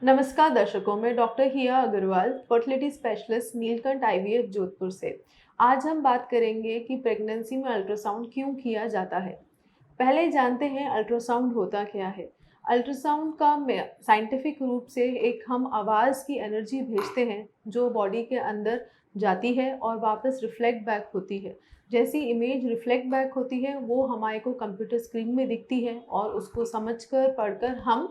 नमस्कार दर्शकों, मैं doctor Hiya Agarwal, fertility specialist Neelkanth IVF Jodhpur से। आज हम बात करेंगे कि प्रेगनेंसी में अल्ट्रासाउंड क्यों किया जाता है। पहले जानते हैं अल्ट्रासाउंड होता क्या है। अल्ट्रासाउंड का साइंटिफिक रूप से एक हम आवाज़ की एनर्जी भेजते हैं जो बॉडी के अंदर जाती है और वापस रिफ्लेक्ट बैक होती है। जैसी इमेज रिफ्लेक्ट बैक होती है वो हमारे को कंप्यूटर स्क्रीन में दिखती है और उसको समझकर पढ़कर हम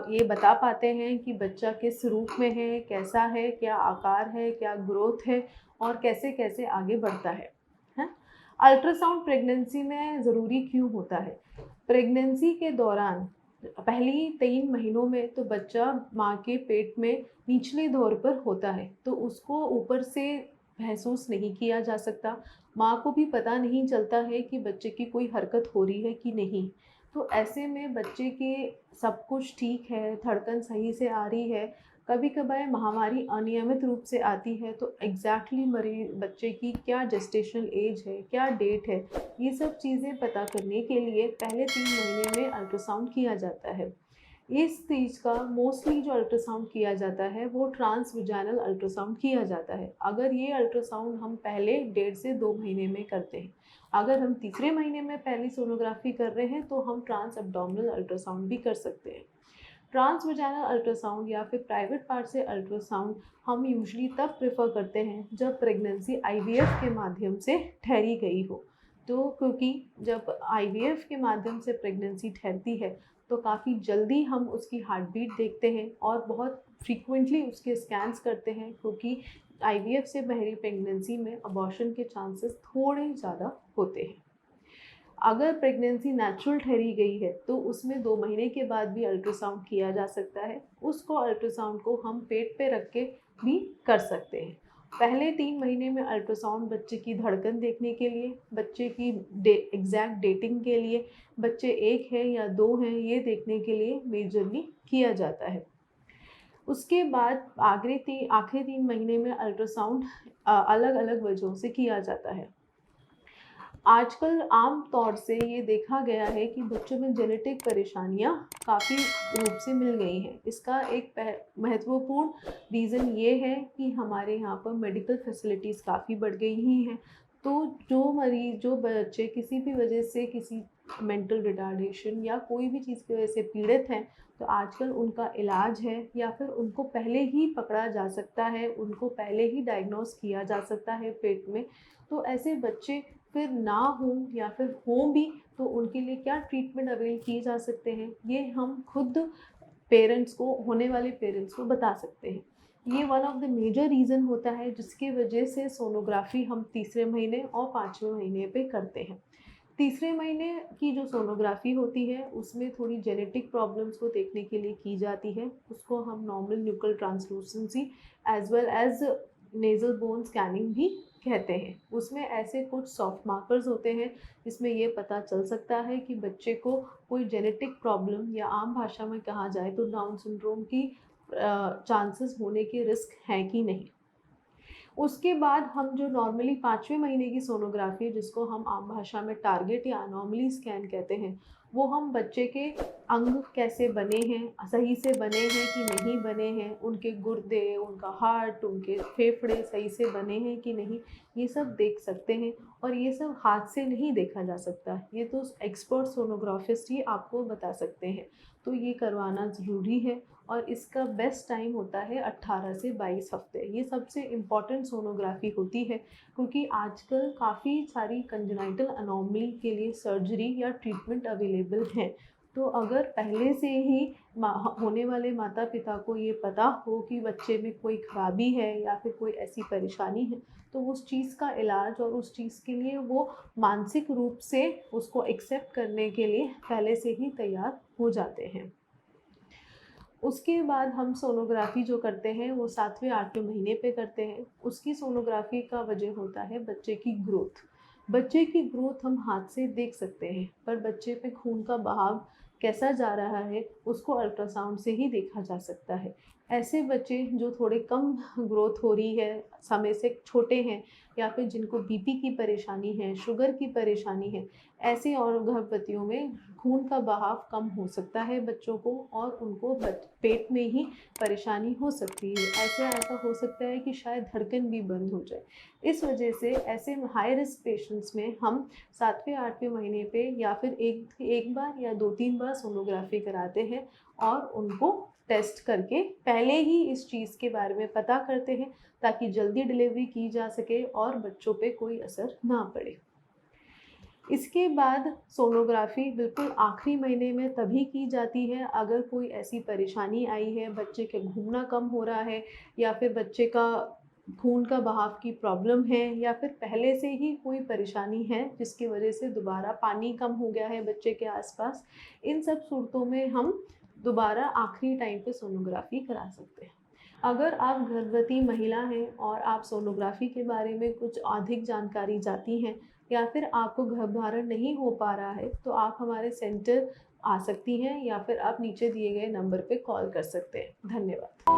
ये बता पाते हैं कि बच्चा किस रूप में है, कैसा है, क्या आकार है, क्या ग्रोथ है और कैसे कैसे आगे बढ़ता है। हैं? अल्ट्रासाउंड प्रेगनेंसी में ज़रूरी क्यों होता है? प्रेगनेंसी के दौरान पहली 3 महीनों में तो बच्चा माँ के पेट में निचले दौर पर होता है, तो उसको ऊपर से महसूस नहीं किया जा सकता। माँ को भी पता नहीं चलता है कि बच्चे की कोई हरकत हो रही है कि नहीं। तो ऐसे में बच्चे के सब कुछ ठीक है, धड़कन सही से आ रही है। कभी-कभार महामारी अनियमित रूप से आती है तो एग्ज़ैक्टली बच्चे की क्या जेस्टेशनल एज है, क्या डेट है, ये सब चीज़ें पता करने के लिए पहले 3 महीने में अल्ट्रासाउंड किया जाता है। इस चीज़ का मोस्टली जो अल्ट्रासाउंड किया जाता है वो ट्रांसवैजाइनल अल्ट्रासाउंड किया जाता है। अगर ये अल्ट्रासाउंड हम पहले 1.5 से 2 महीने में करते हैं। अगर हम तीसरे महीने में पहली सोनोग्राफी कर रहे हैं तो हम ट्रांस एब्डोमिनल अल्ट्रासाउंड भी कर सकते हैं। ट्रांसवैजाइनल अल्ट्रासाउंड या फिर प्राइवेट पार्ट से अल्ट्रासाउंड हम यूजुअली तब प्रेफर करते हैं जब प्रेगनेंसी आईवीएफ के माध्यम से ठहरी गई हो। तो क्योंकि जब आईवीएफ के माध्यम से प्रेगनेंसी ठहरती है तो काफ़ी जल्दी हम उसकी हार्ट बीट देखते हैं और बहुत फ्रीक्वेंटली उसके स्कैन्स करते हैं, क्योंकि आईवीएफ से पहली प्रेगनेंसी में अबॉर्शन के चांसेस थोड़े ज़्यादा होते हैं। अगर प्रेगनेंसी नेचुरल ठहरी गई है तो उसमें 2 महीने के बाद भी अल्ट्रासाउंड किया जा सकता है। उसको अल्ट्रासाउंड को हम पेट पे रख के भी कर सकते हैं। पहले 3 महीने में अल्ट्रासाउंड बच्चे की धड़कन देखने के लिए, बच्चे की एग्जैक्ट डेटिंग के लिए, बच्चे 1 है या 2 हैं ये देखने के लिए मेजरली किया जाता है। उसके बाद आखिरी 3 महीने में अल्ट्रासाउंड अलग-अलग वजहों से किया जाता है। आजकल आम तौर से ये देखा गया है कि बच्चों में जेनेटिक परेशानियाँ काफ़ी रूप से मिल गई हैं। इसका एक महत्वपूर्ण रीज़न ये है कि हमारे यहाँ पर मेडिकल फैसिलिटीज़ काफ़ी बढ़ गई ही हैं। तो जो बच्चे किसी भी वजह से किसी मेंटल रिटार्डेशन या कोई भी चीज़ की वजह से पीड़ित हैं, तो आजकल उनका इलाज है या फिर उनको पहले ही पकड़ा जा सकता है, उनको पहले ही डायग्नोस किया जा सकता है पेट में। तो ऐसे बच्चे फिर ना हों या फिर हों भी तो उनके लिए क्या ट्रीटमेंट अवेल किए जा सकते हैं, ये हम खुद होने वाले पेरेंट्स को बता सकते हैं। ये one of the major reason होता है जिसकी वजह से सोनोग्राफी हम तीसरे महीने और 5वें महीने पे करते हैं। तीसरे महीने की जो सोनोग्राफी होती है उसमें थोड़ी जेनेटिक प्रॉब्लम्स को देखने के लिए की जाती है। उसको हम normal nuclear translucency as well as nasal bone scanning भी कहते हैं। उसमें ऐसे कुछ सॉफ्ट मार्कर्स होते हैं जिसमें ये पता चल सकता है कि बच्चे को कोई जेनेटिक प्रॉब्लम या आम भाषा में कहा जाए तो डाउन सिंड्रोम की चांसेस होने के रिस्क हैं कि नहीं। उसके बाद हम जो नॉर्मली 5वें महीने की सोनोग्राफी है जिसको हम आम भाषा में टारगेट या अनोमली स्कैन कहते हैं, वो हम बच्चे के अंग कैसे बने हैं, सही से बने हैं कि नहीं बने हैं, उनके गुर्दे, उनका हार्ट, उनके फेफड़े सही से बने हैं कि नहीं, ये सब देख सकते हैं। और ये सब हाथ से नहीं देखा जा सकता, ये तो एक्सपर्ट सोनोग्राफिस्ट ही आपको बता सकते हैं। तो ये करवाना ज़रूरी है और इसका बेस्ट टाइम होता है 18 से 22 हफ्ते। ये सबसे इम्पॉर्टेंट सोनोग्राफी होती है क्योंकि आजकल काफ़ी सारी कंजेनाइटल अनोमली के लिए सर्जरी या ट्रीटमेंट अवेलेबल हैं। तो अगर पहले से ही होने वाले माता पिता को ये पता हो कि बच्चे में कोई खराबी है या फिर कोई ऐसी परेशानी है, तो उस चीज़ का इलाज और उस चीज़ के लिए वो मानसिक रूप से उसको एक्सेप्ट करने के लिए पहले से ही तैयार हो जाते हैं। उसके बाद हम सोनोग्राफ़ी जो करते हैं वो 7वें-8वें महीने पे करते हैं। उसकी सोनोग्राफ़ी का वजह होता है बच्चे की ग्रोथ। बच्चे की ग्रोथ हम हाथ से देख सकते हैं, पर बच्चे में खून का बहाव कैसा जा रहा है उसको अल्ट्रासाउंड से ही देखा जा सकता है। ऐसे बच्चे जो थोड़े कम ग्रोथ हो रही है, समय से छोटे हैं या फिर जिनको बीपी की परेशानी है, शुगर की परेशानी है, ऐसे और गर्भवतियों में खून का बहाव कम हो सकता है बच्चों को, और उनको पेट में ही परेशानी हो सकती है। ऐसा हो सकता है कि शायद धड़कन भी बंद हो जाए। इस वजह से ऐसे हाई रिस्क पेशेंट्स में हम 7वें-8वें महीने पे या फिर एक बार या 2-3 बार सोनोग्राफी कराते हैं और उनको टेस्ट करके पहले ही इस चीज़ के बारे में पता करते हैं, ताकि जल्दी डिलीवरी की जा सके और बच्चों पे कोई असर ना पड़े। इसके बाद सोनोग्राफी बिल्कुल आखिरी महीने में तभी की जाती है अगर कोई ऐसी परेशानी आई है, बच्चे के घूमना कम हो रहा है, या फिर बच्चे का खून का बहाव की प्रॉब्लम है, या फिर पहले से ही कोई परेशानी है जिसकी वजह से दोबारा पानी कम हो गया है बच्चे के आसपास। इन सब सूरतों में हम दोबारा आखिरी टाइम पे सोनोग्राफी करा सकते हैं। अगर आप गर्भवती महिला हैं और आप सोनोग्राफी के बारे में कुछ अधिक जानकारी चाहती हैं, या फिर आपको गर्भधारण नहीं हो पा रहा है, तो आप हमारे सेंटर आ सकती हैं या फिर आप नीचे दिए गए नंबर पे कॉल कर सकते हैं। धन्यवाद।